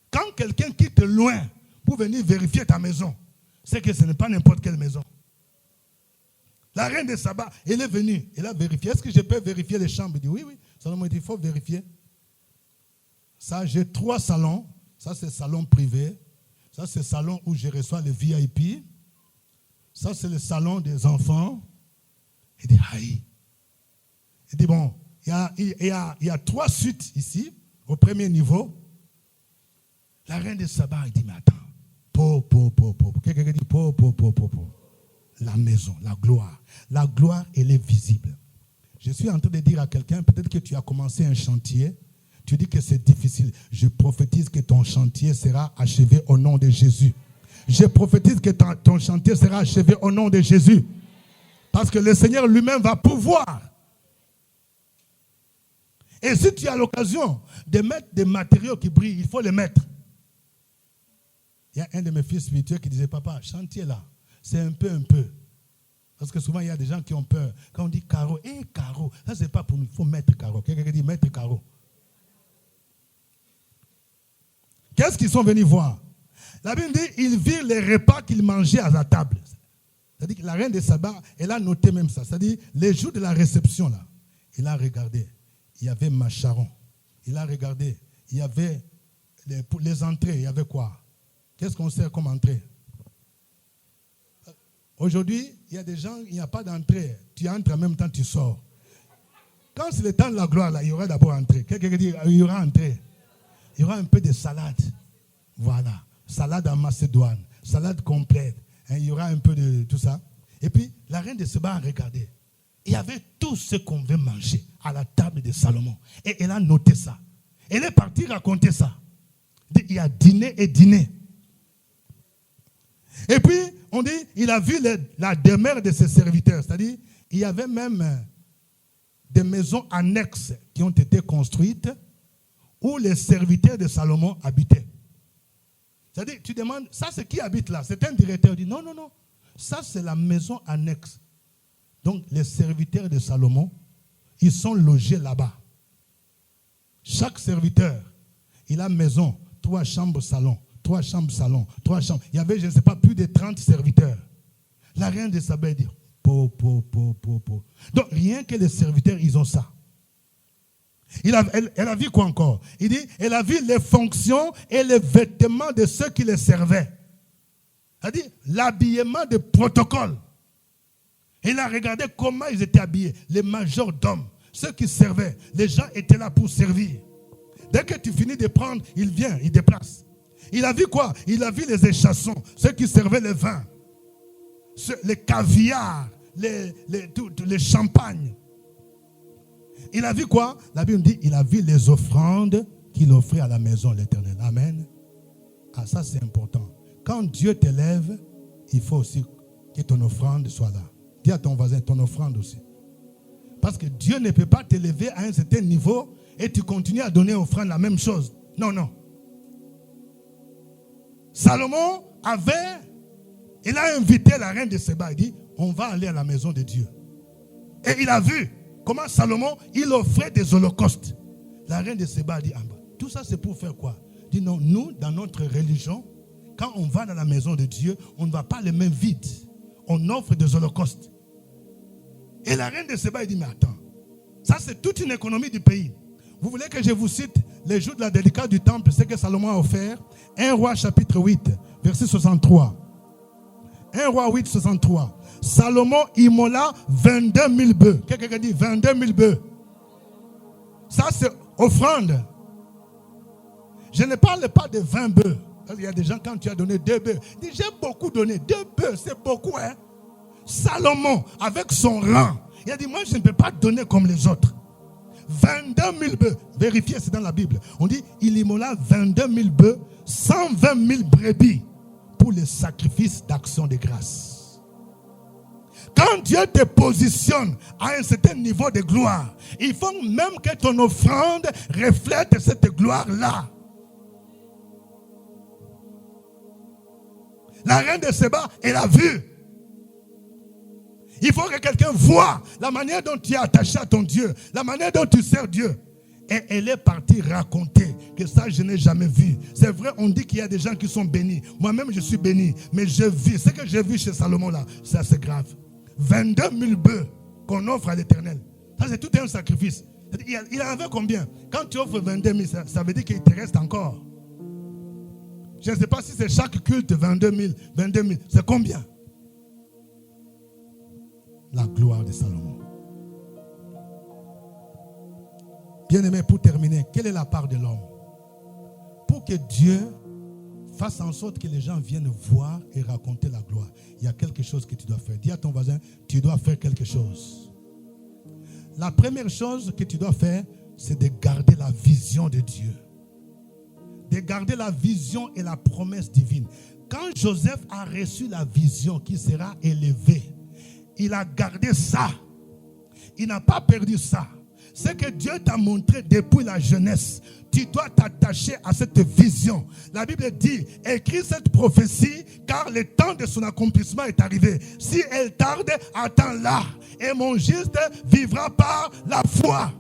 Quand quelqu'un quitte loin pour venir vérifier ta maison, c'est que ce n'est pas n'importe quelle maison. La reine de Saba, elle est venue, elle a vérifié. Est-ce que je peux vérifier les chambres? Il dit oui. Salomon dit, il faut vérifier. Ça, j'ai 3 salons. Ça, c'est salon privé. Ça, c'est le salon où je reçois les VIP. Ça, c'est le salon des enfants. Il dit, aïe. Il dit, bon, il y a 3 suites ici, au premier niveau. La reine de Saba, il dit, mais attends. Quelqu'un dit, la maison, la gloire. La gloire, elle est visible. Je suis en train de dire à quelqu'un, peut-être que tu as commencé un chantier. Tu dis que c'est difficile. Je prophétise que ton chantier sera achevé au nom de Jésus. Je prophétise que ton chantier sera achevé au nom de Jésus. Parce que le Seigneur lui-même va pouvoir. Et si tu as l'occasion de mettre des matériaux qui brillent, il faut les mettre. Il y a un de mes fils spirituels qui disait, papa, chantier là, c'est un peu. Parce que souvent, il y a des gens qui ont peur. Quand on dit carreau, carreau, ça c'est pas pour nous, il faut mettre carreau. Quelqu'un dit mettre carreau. Qu'est-ce qu'ils sont venus voir? La Bible dit, ils virent les repas qu'ils mangeaient à la table. C'est-à-dire que la reine de Saba, elle a noté même ça. C'est-à-dire, les jours de la réception, là, il a regardé. Il y avait macharon. Il a regardé. Il y avait les entrées. Il y avait quoi? Qu'est-ce qu'on sert comme entrée? Aujourd'hui, il y a des gens, il n'y a pas d'entrée. Tu entres en même temps, tu sors. Quand c'est le temps de la gloire, là, il y aura d'abord entrée. Quelqu'un dit, il y aura entrée. Il y aura un peu de salade. Voilà. Salade en Macédoine. Salade complète. Il y aura un peu de tout ça. Et puis, la reine de Séba a regardé. Il y avait tout ce qu'on veut manger à la table de Salomon. Et elle a noté ça. Elle est partie raconter ça. Il y a dîner et dîner. Et puis, on dit, il a vu la demeure de ses serviteurs. C'est-à-dire, il y avait même des maisons annexes qui ont été construites où les serviteurs de Salomon habitaient. C'est-à-dire, tu demandes, ça c'est qui habite là? C'est un directeur. Il dit, non, non, non. Ça c'est la maison annexe. Donc, les serviteurs de Salomon, ils sont logés là-bas. Chaque serviteur, il a maison, 3 chambres salon, 3 chambres salon, 3 chambres. Il y avait, je ne sais pas, plus de 30 serviteurs. La reine de Saba dit, po. Donc, rien que les serviteurs, ils ont ça. Elle a vu quoi encore? Il dit, elle a vu les fonctions et les vêtements de ceux qui les servaient. C'est-à-dire, l'habillement de protocole. Il a regardé comment ils étaient habillés. Les majordomes, ceux qui servaient. Les gens étaient là pour servir. Dès que tu finis de prendre, il vient, il déplace. Il a vu quoi? Il a vu les échassons, ceux qui servaient le vin. Les caviars, les champagnes. Il a vu quoi? La Bible dit, il a vu les offrandes qu'il offrait à la maison de l'Éternel. Amen. Ah, ça c'est important. Quand Dieu t'élève, il faut aussi que ton offrande soit là. Dis à ton voisin, ton offrande aussi. Parce que Dieu ne peut pas t'élever à un certain niveau et tu continues à donner offrande la même chose. Non, non. Salomon il a invité la reine de Séba. Il dit, on va aller à la maison de Dieu. Et il a vu comment Salomon, il offrait des holocaustes. La reine de Séba dit, tout ça c'est pour faire quoi? Il dit, non, nous, dans notre religion, quand on va dans la maison de Dieu, on ne va pas les mains vides. On offre des holocaustes. Et la reine de Séba, il dit, mais attends, ça c'est toute une économie du pays. Vous voulez que je vous cite les jours de la dédicace du temple, ce que Salomon a offert? 1 Roi chapitre 8, verset 63. 1 Roi 8, 63. Salomon immola 22 000 bœufs. Quelqu'un dit 22 000 bœufs. Ça c'est offrande. Je ne parle pas de 20 bœufs. Il y a des gens, quand tu as donné 2 bœufs, ils disent, j'ai beaucoup donné. 2 bœufs, c'est beaucoup, hein. Salomon, avec son rang, il a dit, moi je ne peux pas donner comme les autres. 22 000 bœufs. Vérifiez, c'est dans la Bible. On dit, il immola 22 000 bœufs, 120 000 brebis pour les sacrifices d'action de grâce. Quand Dieu te positionne à un certain niveau de gloire, il faut même que ton offrande reflète cette gloire-là. La reine de Séba, elle a vu. Il faut que quelqu'un voie la manière dont tu es attaché à ton Dieu, la manière dont tu sers Dieu. Et elle est partie raconter que ça, je n'ai jamais vu. C'est vrai, on dit qu'il y a des gens qui sont bénis. Moi-même, je suis béni. Mais je vis. Ce que j'ai vu chez Salomon, là, c'est assez grave. 22 000 bœufs qu'on offre à l'Éternel. Ça, c'est tout un sacrifice. Il en avait combien? Quand tu offres 22 000, ça veut dire qu'il te reste encore. Je ne sais pas si c'est chaque culte 22 000. C'est combien? La gloire de Salomon. Bien-aimé, pour terminer, quelle est la part de l'homme? Pour que Dieu fasse en sorte que les gens viennent voir et raconter la gloire, il y a quelque chose que tu dois faire. Dis à ton voisin, tu dois faire quelque chose. La première chose que tu dois faire, c'est de garder la vision de Dieu. De garder la vision et la promesse divine. Quand Joseph a reçu la vision qui sera élevée, il a gardé ça. Il n'a pas perdu ça. Ce que Dieu t'a montré depuis la jeunesse, tu dois t'attacher à cette vision. La Bible dit, écris cette prophétie car le temps de son accomplissement est arrivé. Si elle tarde, attends-la. Et mon juste vivra par la foi.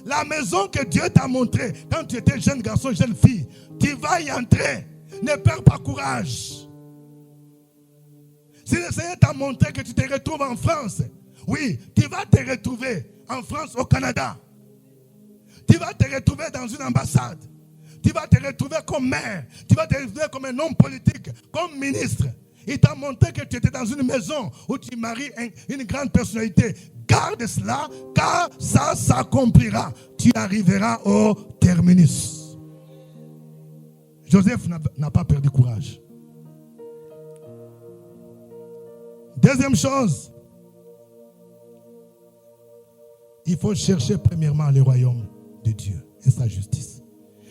La maison que Dieu t'a montrée quand tu étais jeune garçon, jeune fille, tu vas y entrer. Ne perds pas courage. Si le Seigneur t'a montré que tu te retrouves en France, oui, tu vas te retrouver en France, au Canada. Tu vas te retrouver dans une ambassade. Tu vas te retrouver comme maire. Tu vas te retrouver comme un homme politique, comme ministre. Il t'a montré que tu étais dans une maison où tu maries une grande personnalité. Garde cela, car ça s'accomplira. Tu arriveras au terminus. Joseph n'a pas perdu courage. Deuxième chose, il faut chercher premièrement le royaume de Dieu et sa justice.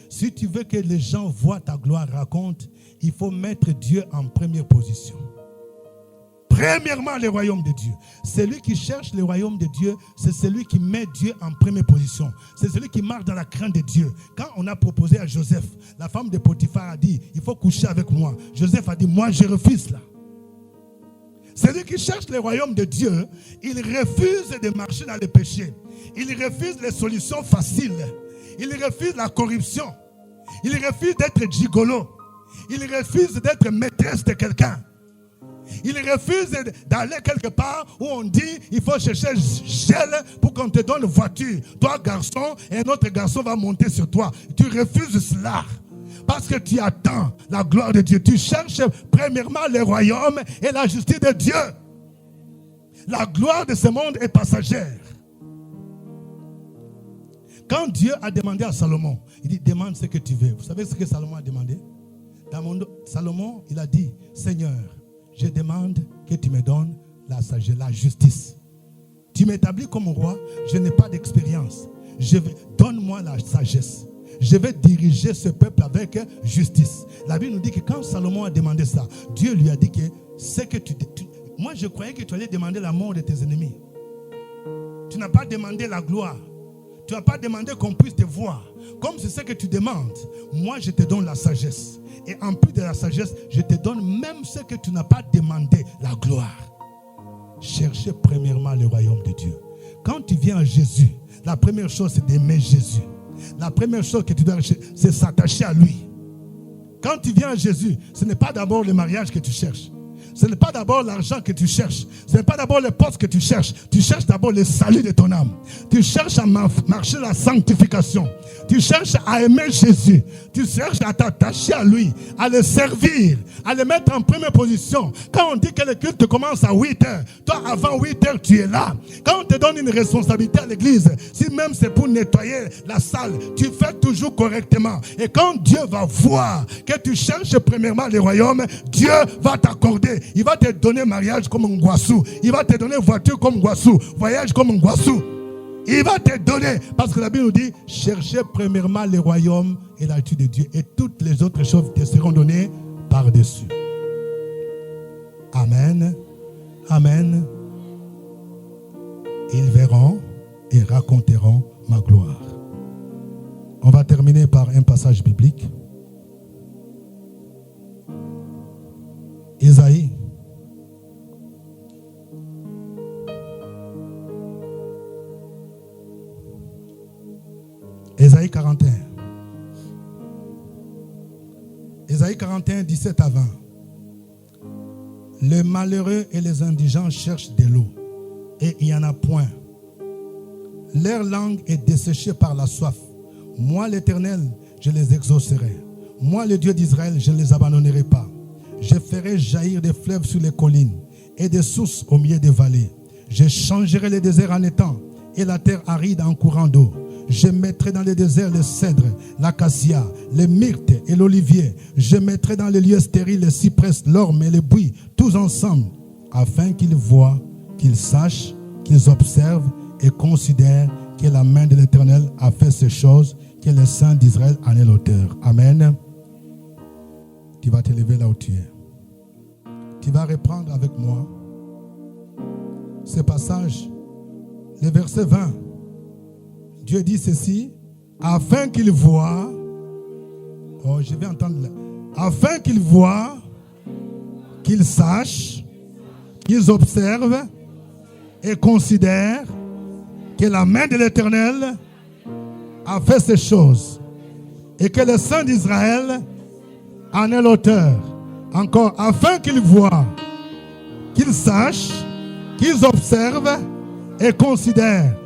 Si tu veux que les gens voient ta gloire, raconte, il faut mettre Dieu en première position. Premièrement, le royaume de Dieu. Celui qui cherche le royaume de Dieu, c'est celui qui met Dieu en première position. C'est celui qui marche dans la crainte de Dieu. Quand on a proposé à Joseph, la femme de Potiphar a dit, il faut coucher avec moi. Joseph a dit, moi je refuse là. Celui qui cherche le royaume de Dieu, il refuse de marcher dans le péché. Il refuse les solutions faciles. Il refuse la corruption. Il refuse d'être gigolo. Il refuse d'être maîtresse de quelqu'un. Il refuse d'aller quelque part où on dit il faut chercher gel pour qu'on te donne une voiture. Toi, garçon, et un autre garçon va monter sur toi. Tu refuses cela. Parce que tu attends la gloire de Dieu. Tu cherches premièrement le royaume et la justice de Dieu. La gloire de ce monde est passagère. Quand Dieu a demandé à Salomon, il dit demande ce que tu veux. Vous savez ce que Salomon a demandé? Salomon, il a dit, Seigneur, je demande que tu me donnes la sagesse, la justice. Tu m'établis comme roi, je n'ai pas d'expérience. Donne-moi la sagesse. Je vais diriger ce peuple avec justice. La Bible nous dit que quand Salomon a demandé ça, Dieu lui a dit que c'est que moi je croyais que tu allais demander la mort de tes ennemis. Tu n'as pas demandé la gloire. Tu n'as pas demandé qu'on puisse te voir. Comme c'est ce que tu demandes, moi je te donne la sagesse. Et en plus de la sagesse, je te donne même ce que tu n'as pas demandé, la gloire. Cherchez premièrement le royaume de Dieu. Quand tu viens à Jésus, la première chose c'est d'aimer Jésus. La première chose que tu dois chercher, c'est s'attacher à lui. Quand tu viens à Jésus, ce n'est pas d'abord le mariage que tu cherches. Ce n'est pas d'abord l'argent que tu cherches. Ce n'est pas d'abord le poste que tu cherches. Tu cherches d'abord le salut de ton âme. Tu cherches à marcher la sanctification. Tu cherches à aimer Jésus. Tu cherches à t'attacher à lui, à le servir, à le mettre en première position. Quand on dit que le culte commence à 8h, toi avant 8h tu es là. Quand on te donne une responsabilité à l'église, si même c'est pour nettoyer la salle, tu fais toujours correctement. Et quand Dieu va voir que tu cherches premièrement le royaume, Dieu va t'accorder. Il va te donner mariage comme Ngwassou. Il va te donner voiture comme Ngwassou. Voyage comme Ngwassou. Il va te donner. Parce que la Bible nous dit, cherchez premièrement le royaume et la justice de Dieu. Et toutes les autres choses te seront données par-dessus. Amen. Amen. Ils verront et raconteront ma gloire. On va terminer par un passage biblique. Isaïe. Isaïe 41. Isaïe 41, 17 à 20. Les malheureux et les indigents cherchent de l'eau, et il n'y en a point. Leur langue est desséchée par la soif. Moi, l'Éternel, je les exaucerai. Moi, le Dieu d'Israël, je ne les abandonnerai pas. Je ferai jaillir des fleuves sur les collines et des sources au milieu des vallées. Je changerai les déserts en étangs et la terre aride en courant d'eau. Je mettrai dans les déserts les cèdres, l'acacia, les myrtes et l'olivier. Je mettrai dans les lieux stériles les cyprès, l'orme et les buis, tous ensemble, afin qu'ils voient, qu'ils sachent, qu'ils observent et considèrent que la main de l'Éternel a fait ces choses, que le Saint d'Israël en est l'auteur. Amen. Tu vas te lever là où tu es. Tu vas reprendre avec moi ce passage, le verset 20. Dieu dit ceci, afin qu'ils voient, je vais entendre là, afin qu'ils voient, qu'ils sachent, qu'ils observent et considèrent que la main de l'Éternel a fait ces choses et que le Saint d'Israël en est l'auteur. Encore, afin qu'ils voient, qu'ils sachent, qu'ils observent et considèrent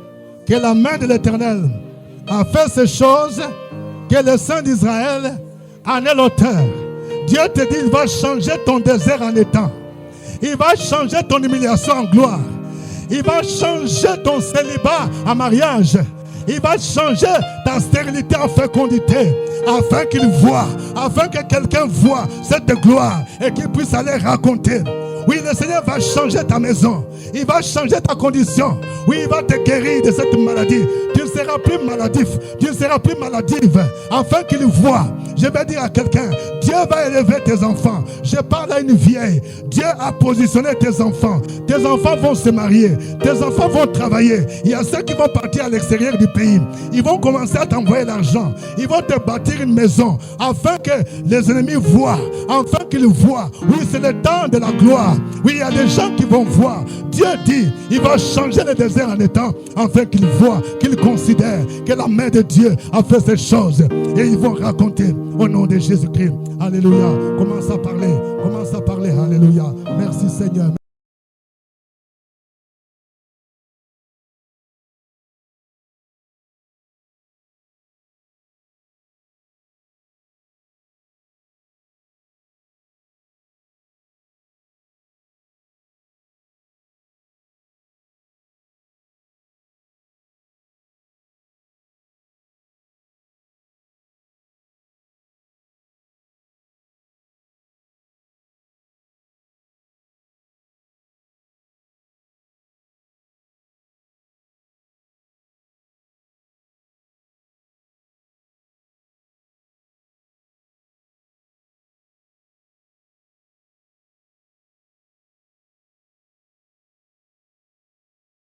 que la main de l'Éternel a fait ces choses, que le Saint d'Israël en est l'auteur. Dieu te dit, il va changer ton désert en étang. Il va changer ton humiliation en gloire. Il va changer ton célibat en mariage. Il va changer ta stérilité en fécondité, afin qu'il voit, afin que quelqu'un voit cette gloire et qu'il puisse aller raconter. Oui, le Seigneur va changer ta maison. Il va changer ta condition. Oui, il va te guérir de cette maladie. Tu ne seras plus maladif. Tu ne seras plus maladive. Afin qu'il voit. Je vais dire à quelqu'un, Dieu va élever tes enfants. Je parle à une vieille. Dieu a positionné tes enfants. Tes enfants vont se marier. Tes enfants vont travailler. Il y a ceux qui vont partir à l'extérieur du pays. Ils vont commencer à t'envoyer l'argent. Ils vont te bâtir une maison. Afin que les ennemis voient. Afin qu'ils voient. Oui, c'est le temps de la gloire. Oui, il y a des gens qui vont voir. Dieu dit, il va changer le désert en étant, afin qu'ils voient, qu'ils considèrent que la main de Dieu a fait ces choses. Et ils vont raconter au nom de Jésus-Christ. Alléluia. Commence à parler.